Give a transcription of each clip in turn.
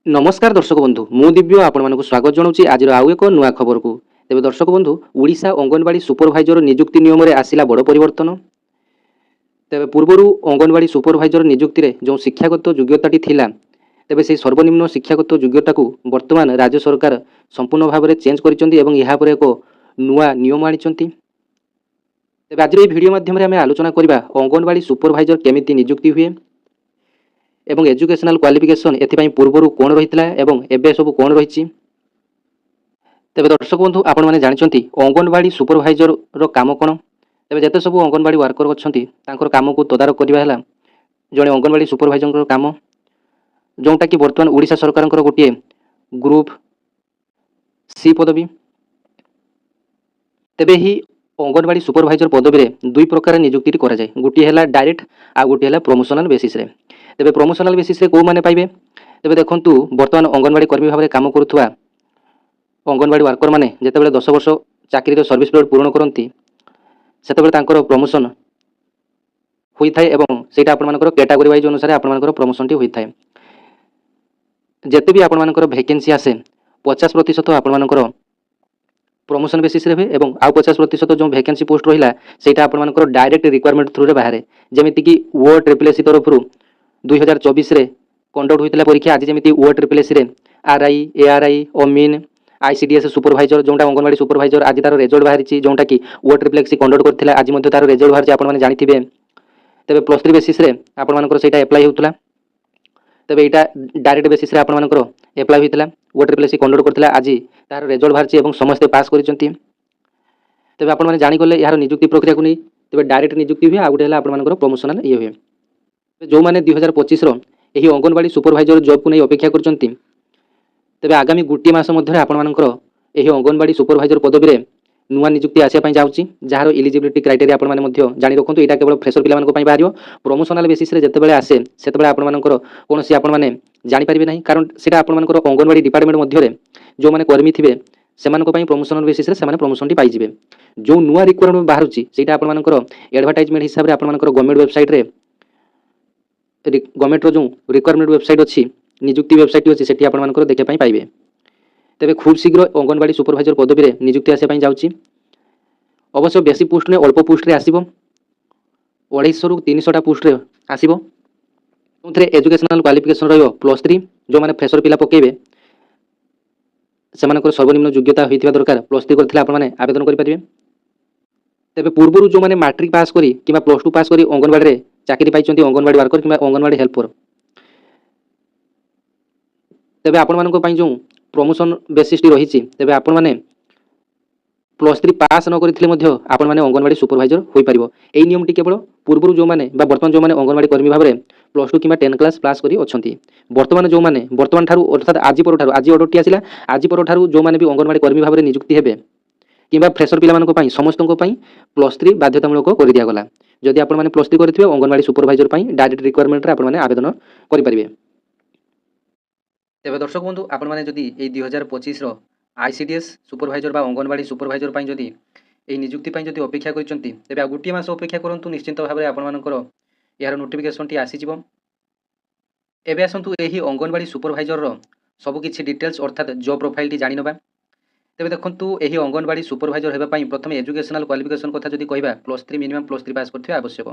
नमस्कार दर्शक बंधु मु दिव्य आपण स्वागत जनाऊँ आज आउ एक नुआ खबर को। तेज दर्शक बंधु ओडिशा अंगनवाड़ी सुपरभाइजर नियुक्ति नियम में आसला बड़ परिवर्तन। तेज पूर्वर अंगनवाड़ी सुपरभाइजर नियुक्ति में जो शिक्षागत योग्यताटी थिला तेज से सर्वनिम्न शिक्षागत योग्यता को वर्तमान राज्य सरकार संपूर्ण भाव में चेंज कर एक नुआ नियम आनी। तेज आज भिडियो माध्यम आलोचना करवा अंगनवाड़ी सुपरभाइजर केमिति नियुक्ति हुए एवं एजुकेशनल क्वालिफिकेशन एथि पूर्वर कौन रही एवं सब कौन रही। तेज दर्शक बंधु आपण मैंने जानते अंगनवाड़ी सुपरभाइजर काम कौन। तेज जिते सब अंगनवाड़ी वर्कर अच्छा काम को तदारख करवा जड़े अंगनवाड़ी सुपरभाइजर काम जोटा कि बर्तमान ओडिशा सरकार गोटे ग्रुप सी पदवी। तेबे ही अंगनवाड़ी सुपरभाइजर पदवी में दुई प्रकार नियुक्ति कराए गोटे है डायरेक्ट आ गोटे है प्रमोशनल बेसिस रे। तेबे प्रमोशनल बेसिस रे को माने पाइबे। तेबे देखंतु बर्तमान अंगनवाड़ी कर्मी भाव में काम करुवा अंगनवाड़ी वर्कर माने जेतेबेले 10 वर्ष चाकरी सर्विस पीरियड पूर्ण करती सेतेबेले प्रमोशन होता है एवं सेटा आपनकर कैटेगरी वाइज अनुसार आपनकर प्रमोशन टी होता है। जेते भी आपनकर वैकेंसी आसे 50% आपनकर प्रमोशन बेसिस रे एवं आउ 50% जो वैकेंसी पोस्ट रहिला सेटा आपनकर डायरेक्ट रिक्वायरमेंट थ्रू रे बाहर जेमिति कि वो ट्रिपल एससी तरफ 2024 रे कंडक्ट होइतला परीक्षा आज जेमिति वो ट्रिपल एससी रे आरआई एआरआई अमीन आईसीडीएस सुपरभाइजर जोटा अंगनवाड़ी सुपरभाइजर आज तार रिजल्ट बाहरी जोटा कि वो ट्रिपल एससी कंडक्ट करथिला आज मध्य तार रिजल्ट बाहर आपण माने जानिथिबे। तेबे प्लस 3 बेसिस रे आपण मानकर सेटा अप्लाई होतला। तेबे एटा डायरेक्ट बेसिस रे आपण मानकर अप्लाई होइतला वो ट्रिपल एससी कंडक्ट करथिला आज तार रिजल्ट बाहरी एवं समस्त पास करिसंती। तेबे आपण माने जानि गले यार नियुक्ति प्रक्रिया को नै तेबे डायरेक्ट नियुक्ति हुए आ गुटे हला आपण मानकर प्रमोशनल ये हुए। जो माने 2025 रो एही अंगनवाड़ी सुपरभाइजर जॉब को नै अपेक्षा करचंती तेबे आगामी गोटे मास मध्य आपण मानकर एही अंगनवाड़ी सुपरभाइजर पदवी रे नुआ नियुक्ति आसिया पई जाउची जार एलिजिबिलिटी क्राइटेरिया आपण माने मध्य जानि रखंतु एटा केवल फ्रेशर पिला मानको पई बारियो प्रमोशनल बेसिस रे जेतेबेले आसे सेतेबेले आपण मानकर कोनोसी आपण माने जानि परिबे नाही कारण सेटा आपण मानकर अंगनवाड़ी डिपार्टमेंट मध्य रे जो माने कर्मी थिबे सेमानको पई प्रमोशनल बेसिस रे सेमाने प्रमोशन टी पाई जिवे। जो नुआ रिक्वायरमेंट बाहरुची सेटा आपण मानकर एडवर्टाइजमेंट हिसाब रे आपण मानकर गवर्नमेंट वेबसाइट रे गवर्नमेंट रो जो रिक्वायरमेंट वेबसाइट अछि नियुक्ति वेबसाइट अछि सेठी आपण मानकर देखे पई पाइबे। तेबे खूब शीघ्र अंगनवाड़ी सुपरभाइजर पदवी रे नियुक्ति आसे पई जाउची। अवश्य बेसी पोस्ट ने अल्प पोस्ट रे आसीबो 250 रु 300 टा पोस्ट रे आसीबो। उथरे एजुकेशनल क्वालिफिकेशन रहयो +3 जो माने फ्रेशर पिला पकेबे सेमानकर सर्वनिम्न योग्यता होइथिबा दरकार +3 करथिला आपण माने आवेदन करि परिबे। तेबे पूर्वरु जो माने मैट्रिक पास करी किबा +2 पास करी अंगनवाड़ी रे चाकरी पाइचंती अंगनवाड़ी वर्कर किबा अंगनवाड़ी हेल्पर तेबे आपण मानको पई जो प्रमोशन बेसिस टी रहिछि तेबे आपण माने +3 पास न करिथिले मध्य आपण माने अंगनवाड़ी सुपरभाइजर होई परिबो। एई नियम टी केवल पूर्वरु जो माने बा वर्तमान जो माने अंगनवाड़ी कर्मी भाबरे +2 किबा 10 क्लास पास करी अछंती वर्तमान जो माने वर्तमान थारु अर्थात आज ऑर्डर टी आसिला आज पर थारु जो माने भी अंगनवाड़ी कर्मी भाबरे नियुक्ति हेबे किबा फ्रेशर पिला मानको पई समस्तनको पई +3 बाध्यतामूलक करि दिया गला। जदि आपण माने +3 करिथिबे अंगनवाड़ी सुपरभाइजर पई डायरेक्ट रिक्वायरमेंट रे आपण माने आवेदन करि परिबे। तेबे दर्शक बंधु आपण माने जदि ए 2025 रो आईसीडीएस सुपरभाइजर बा अंगनवाड़ी सुपरभाइजर पई जदि ए नियुक्ति पई जदि अपेक्षा करचंती तेबे आ गुटी मास अपेक्षा करंतु निश्चित भाबरे आपण मानकर यार नोटिफिकेशन टी आसी जिवो। एबे आसंतु एही अंगनवाड़ी सुपरभाइजर रो सब किछि डिटेल्स अर्थात जॉब प्रोफाइल टी जानि नबा। तेबे देखंतु एही अंगनवाड़ी सुपरभाइजर हेबा पई प्रथम एजुकेशनल क्वालिफिकेशन कथा जदि कहिबा +3 मिनिमम +3 पास करथिबा आवश्यक।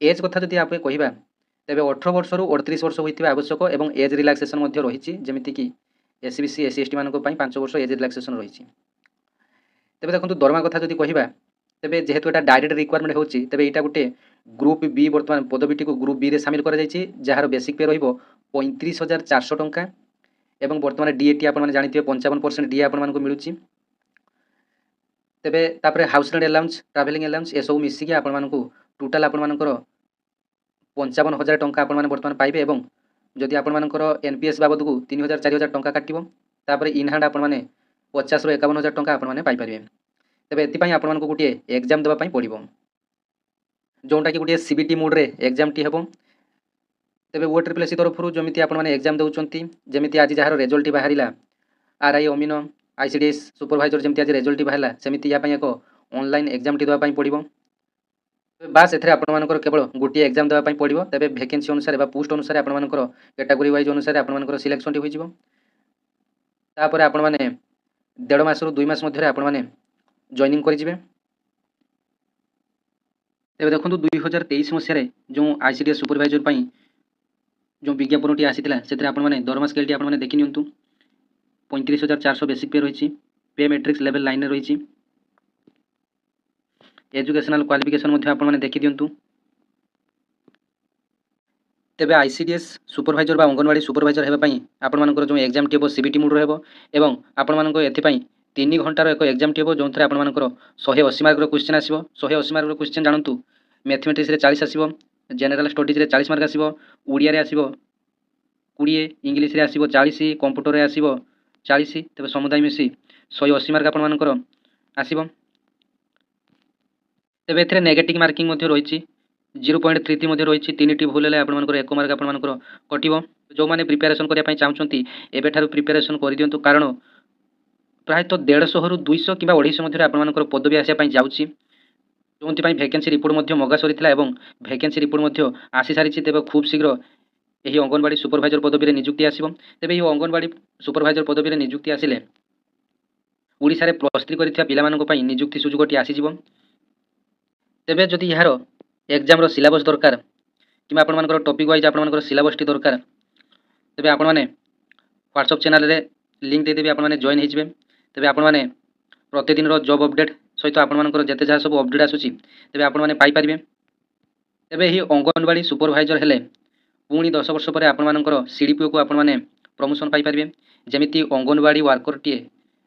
एज कथा जदि आपे कहिबा तेबे 18 वर्ष रु 38 वर्ष होइथिबा आवश्यक एवं एज रिलैक्सेशन मध्य रहिछि जेमिति कि एससीबीसी एससी एसटी मानको पई 5 वर्ष एज रिलैक्सेशन रहिछि। तेबे देखंतु दरमा कथा जदि कहिबा तेबे जेहेतु एटा डायरेक्ट रिक्वायरमेंट होछि तेबे एटा गुटे ग्रुप बी वर्तमान पदवीटी को ग्रुप बी रे शामिल करा जायछि जहार बेसिक पे रहिबो 35400 टंका एवं वर्तमान डीएटी आपण माने जानिथिबे 55% डीए आपण मानको मिलुछि। तेबे तापरे house rent allowance travelling allowance ए सब मिसिकी आपण मानको टोटल आपण मानकर 55000 टंका आपण माने वर्तमान पाइबे एवं जदि आपण मानकर एनपीएस बाबद को 3000 4000 टंका काटिबो तापरे इन हैंड आपण माने 50 रु 51000 टंका आपण माने पाइ परिबे। तेबे एति पई आपण मानको गुटिए एग्जाम देबा पई पड़िबो जोंटा कि गुटिए सीबीटी मोड रे एग्जाम टी हेबो। तेबे वो ट्रिपल एससी तरफरु जमिति आपण माने एग्जाम दउचंती जेमिति आज जहार रिजल्ट टी बाहरिला आरआई अमीनो आईसीडीएस सुपरभाइजर जेमिति आज रिजल्ट टी बाहरिला सेमिति या पई एक ऑनलाइन एग्जाम टी देबा पई पड़िबो। ବାସ୍ ଏଥିରେ ଆପଣମାନଙ୍କର କେବଳ ଗୋଟିଏ ଏକ୍ଜାମ୍ ଦେବା ପାଇଁ ପଡ଼ିବ। ତେବେ ଭେକେନ୍ସି ଅନୁସାରେ ବା ପୋଷ୍ଟ ଅନୁସାରେ ଆପଣମାନଙ୍କର କ୍ୟାଟାଗୋରୀ ୱାଇଜ୍ ଅନୁସାରେ ଆପଣମାନଙ୍କର ସିଲେକ୍ସନଟି ହୋଇଯିବ। ତାପରେ ଆପଣମାନେ 1.5 ମାସରୁ 2 ମାସ ମଧ୍ୟରେ ଆପଣମାନେ ଜଏନିଂ କରିଯିବେ। ତେବେ ଦେଖନ୍ତୁ 2023 ମସିହାରେ ଯେଉଁ ICDS ସୁପରଭାଇଜର ପାଇଁ ଯେଉଁ ବିଜ୍ଞାପନଟି ଆସିଥିଲା ସେଥିରେ ଆପଣମାନେ ଦରମା ସ୍କେଲଟି ଆପଣମାନେ ଦେଖି ନିଅନ୍ତୁ। 35,400 ବେସିକ୍ ପେ ରହିଛି। ପେ ମ୍ୟାଟ୍ରିକ୍ସ ଲେଭେଲ୍ 9ରେ ରହିଛି। ଏଜୁକେସନାଲ କ୍ୱାଲିଫିକେସନ୍ ମଧ୍ୟ ଆପଣମାନେ ଦେଖିଦିଅନ୍ତୁ। ତେବେ ICDS ସୁପରଭାଇଜର ବା ଅଙ୍ଗନବାଡ଼ି ସୁପରଭାଇଜର ହେବା ପାଇଁ ଆପଣମାନଙ୍କର ଯେଉଁ ଏକ୍ଜାମ୍ଟି ହେବ CBT ମୋଡ଼ରେ ହେବ ଏବଂ ଆପଣମାନଙ୍କ ଏଥିପାଇଁ 3 ଘଣ୍ଟାର ଏକ ଏକ୍ଜାମ୍ଟି ହେବ ଯେଉଁଥିରେ ଆପଣମାନଙ୍କର 180 ମାର୍କର କ୍ୱେଶ୍ଚିନ୍ ଆସିବ। 180 ମାର୍କର କ୍ୱେଶ୍ଚିନ୍ ଜାଣନ୍ତୁ, ମ୍ୟାଥମେଟିକ୍ସରେ 40 ଆସିବ, ଜେନେରାଲ ଷ୍ଟଡିଜରେ 40 ମାର୍କ ଆସିବ, ଓଡ଼ିଆରେ ଆସିବ 20, ଇଂଲିଶରେ ଆସିବ 40, କମ୍ପ୍ୟୁଟରରେ ଆସିବ 40, ତେବେ ସମୁଦାୟ ମିଶି 180 ମାର୍କ ଆପଣମାନଙ୍କର ଆସିବ। ତେବେ ଏଥିରେ ନେଗେଟିଭ୍ ମାର୍କିଂ ମଧ୍ୟ ରହିଛି, 0.33 ମଧ୍ୟ ରହିଛି। 3ଟି ଭୁଲ ହେଲେ ଆପଣମାନଙ୍କର 1 ମାର୍କ ଆପଣମାନଙ୍କର କଟିବ। ଯେଉଁମାନେ ପ୍ରିପାରେସନ୍ କରିବା ପାଇଁ ଚାହୁଁଛନ୍ତି ଏବେଠାରୁ ପ୍ରିପାରେସନ୍ କରିଦିଅନ୍ତୁ, କାରଣ ପ୍ରାୟତଃ 150ରୁ 200 କିମ୍ବା 250 ମଧ୍ୟରେ ଆପଣମାନଙ୍କର ପଦବୀ ଆସିବା ପାଇଁ ଯାଉଛି, ଯେଉଁଥିପାଇଁ ଭ୍ୟାକେନ୍ସି ରିପୋର୍ଟ ମଧ୍ୟ ମଗା ସରିଥିଲା ଏବଂ ଭ୍ୟାକେନ୍ସି ରିପୋର୍ଟ ମଧ୍ୟ ଆସିସାରିଛି। ତେବେ ଖୁବ୍ ଶୀଘ୍ର ଏହି ଅଙ୍ଗନବାଡ଼ି ସୁପରଭାଇଜର ପଦବୀରେ ନିଯୁକ୍ତି ଆସିବ। ତେବେ ଏହି ଅଙ୍ଗନବାଡ଼ି ସୁପରଭାଇଜର ପଦବୀରେ ନିଯୁକ୍ତି ଆସିଲେ ଓଡ଼ିଶାରେ +3 କରିଥିବା ପିଲାମାନଙ୍କ ପାଇଁ ନିଯୁକ୍ତି ସୁଯୋଗଟି ଆସିଯିବ। ତେବେ ଯଦି ଏହାର ଏକ୍ଜାମ୍ର ସିଲାବସ୍ ଦରକାର କିମ୍ବା ଆପଣମାନଙ୍କର ଟପିକ୍ ୱାଇଜ୍ ଆପଣମାନଙ୍କର ସିଲାବସ୍ଟି ଦରକାର, ତେବେ ଆପଣମାନେ ହ୍ୱାଟ୍ସଆପ୍ ଚ୍ୟାନେଲରେ ଲିଙ୍କ୍ ଦେଇଦେବି, ଆପଣମାନେ ଜଏନ୍ ହୋଇଯିବେ। ତେବେ ଆପଣମାନେ ପ୍ରତିଦିନର ଜବ୍ ଅପଡ଼େଟ୍ ସହିତ ଆପଣମାନଙ୍କର ଯେତେ ଯାହା ସବୁ ଅପଡ଼େଟ୍ ଆସୁଛି ତେବେ ଆପଣମାନେ ପାଇପାରିବେ। ତେବେ ଏହି ଅଙ୍ଗନବାଡ଼ି ସୁପରଭାଇଜର ହେଲେ ପୁଣି 10 ବର୍ଷ ପରେ ଆପଣମାନଙ୍କର CDPOକୁ ଆପଣମାନେ ପ୍ରମୋସନ୍ ପାଇପାରିବେ। ଯେମିତି ଅଙ୍ଗନବାଡ଼ି ୱାର୍କରଟିଏ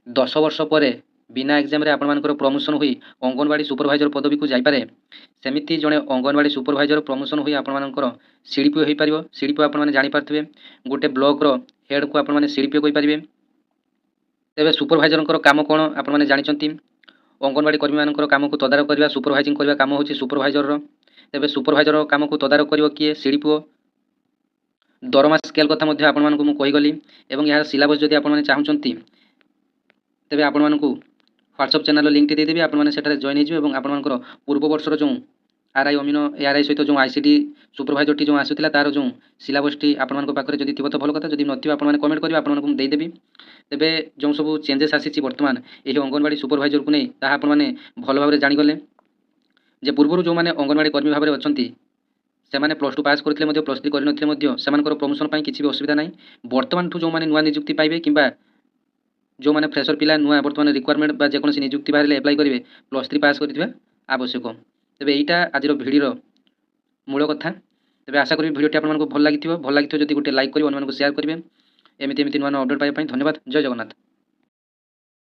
10 ବର୍ଷ ପରେ ବିନା ଏକ୍ଜାମ୍ରେ ଆପଣମାନଙ୍କର ପ୍ରମୋସନ୍ ହୋଇ ଅଙ୍ଗନବାଡ଼ି ସୁପରଭାଇଜର ପଦବୀକୁ ଯାଇପାରେ, ସେମିତି ଜଣେ ଅଙ୍ଗନବାଡ଼ି ସୁପରଭାଇଜର ପ୍ରମୋସନ୍ ହୋଇ ଆପଣମାନଙ୍କର CDPO ହୋଇପାରିବ। CDPO ଆପଣମାନେ ଜାଣିପାରୁଥିବେ, ଗୋଟେ ବ୍ଲକର ହେଡ଼୍କୁ ଆପଣମାନେ CDPO କହିପାରିବେ। ତେବେ ସୁପରଭାଇଜରଙ୍କର କାମ କ'ଣ ଆପଣମାନେ ଜାଣିଛନ୍ତି। ଅଙ୍ଗନବାଡ଼ି କର୍ମୀମାନଙ୍କର କାମକୁ ତଦାରଖ କରିବା, ସୁପରଭାଇଜିଂ କରିବା କାମ ହେଉଛି ସୁପରଭାଇଜରର। ତେବେ ସୁପରଭାଇଜର କାମକୁ ତଦାରଖ କରିବ କିଏ? CDPO। ଦରମା ସ୍କେଲ୍ କଥା ମଧ୍ୟ ଆପଣମାନଙ୍କୁ ମୁଁ କହିଗଲି ଏବଂ ଏହାର ସିଲାବସ୍ ଯଦି ଆପଣମାନେ ଚାହୁଁଛନ୍ତି ତେବେ ଆପଣମାନଙ୍କୁ ହ୍ୱାଟ୍ସଆପ୍ ଚ୍ୟାନେଲର ଲିଙ୍କ୍ଟି ଦେଇଦେବି, ଆପଣମାନେ ସେଠାରେ ଜଏନ୍ ହୋଇଯିବେ ଏବଂ ଆପଣମାନଙ୍କର ପୂର୍ବ ବର୍ଷର ଯେଉଁ RI ଅମିନ ARI ସହିତ ଯେଉଁ ICD ସୁପରଭାଇଜରଟି ଯେଉଁ ଆସୁଥିଲା ତାର ଯେଉଁ ସିଲାବସ୍ଟି ଆପଣମାନଙ୍କ ପାଖରେ ଯଦି ଥିବ ତ ଭଲ କଥା, ଯଦି ନଥିବ ଆପଣମାନେ କମେଣ୍ଟ କରିବେ, ଆପଣମାନଙ୍କୁ ମୁଁ ଦେଇଦେବି। ତେବେ ଯେଉଁ ସବୁ ଚେଞ୍ଜେସ୍ ଆସିଛି ବର୍ତ୍ତମାନ ଏହି ଅଙ୍ଗନବାଡ଼ି ସୁପରଭାଇଜରକୁ ନେଇ ତାହା ଆପଣମାନେ ଭଲ ଭାବରେ ଜାଣିଗଲେ। ଯେ ପୂର୍ବରୁ ଯେଉଁମାନେ ଅଙ୍ଗନବାଡ଼ି କର୍ମୀ ଭାବରେ ଅଛନ୍ତି ସେମାନେ +2 ପାସ୍ କରିଥିଲେ ମଧ୍ୟ +3 କରିନଥିଲେ ମଧ୍ୟ ସେମାନଙ୍କର ପ୍ରମୋସନ୍ ପାଇଁ କିଛି ବି ଅସୁବିଧା ନାହିଁ। ବର୍ତ୍ତମାନଠୁ ଯେଉଁମାନେ ନୂଆ ନିଯୁକ୍ତି ପାଇବେ କିମ୍ବା ଯେଉଁମାନେ ଫ୍ରେସର ପିଲା ନୂଆ ବର୍ତ୍ତମାନ ରିକ୍ୱାରମେଣ୍ଟ ବା ଯେକୌଣସି ନିଯୁକ୍ତି ବାହାରିଲେ ଆପ୍ଲାଏ କରିବେ, +3 ପାସ୍ କରିଥିବା ଆବଶ୍ୟକ। ତେବେ ଏଇଟା ଆଜିର ଭିଡ଼ିଓର ମୂଳ କଥା। ତେବେ ଆଶା କରିବି ଭିଡ଼ିଓଟି ଆପଣମାନଙ୍କୁ ଭଲ ଲାଗିଥିବ ଯଦି ଗୋଟେ ଲାଇକ୍ କରିବେ, ଅନ୍ୟମାନଙ୍କୁ ସେୟାର କରିବେ। ଏମିତି ନୂଆ ଅପଡ଼େଟ୍ ପାଇବା ପାଇଁ ଧନ୍ୟବାଦ। ଜୟ ଜଗନ୍ନାଥ।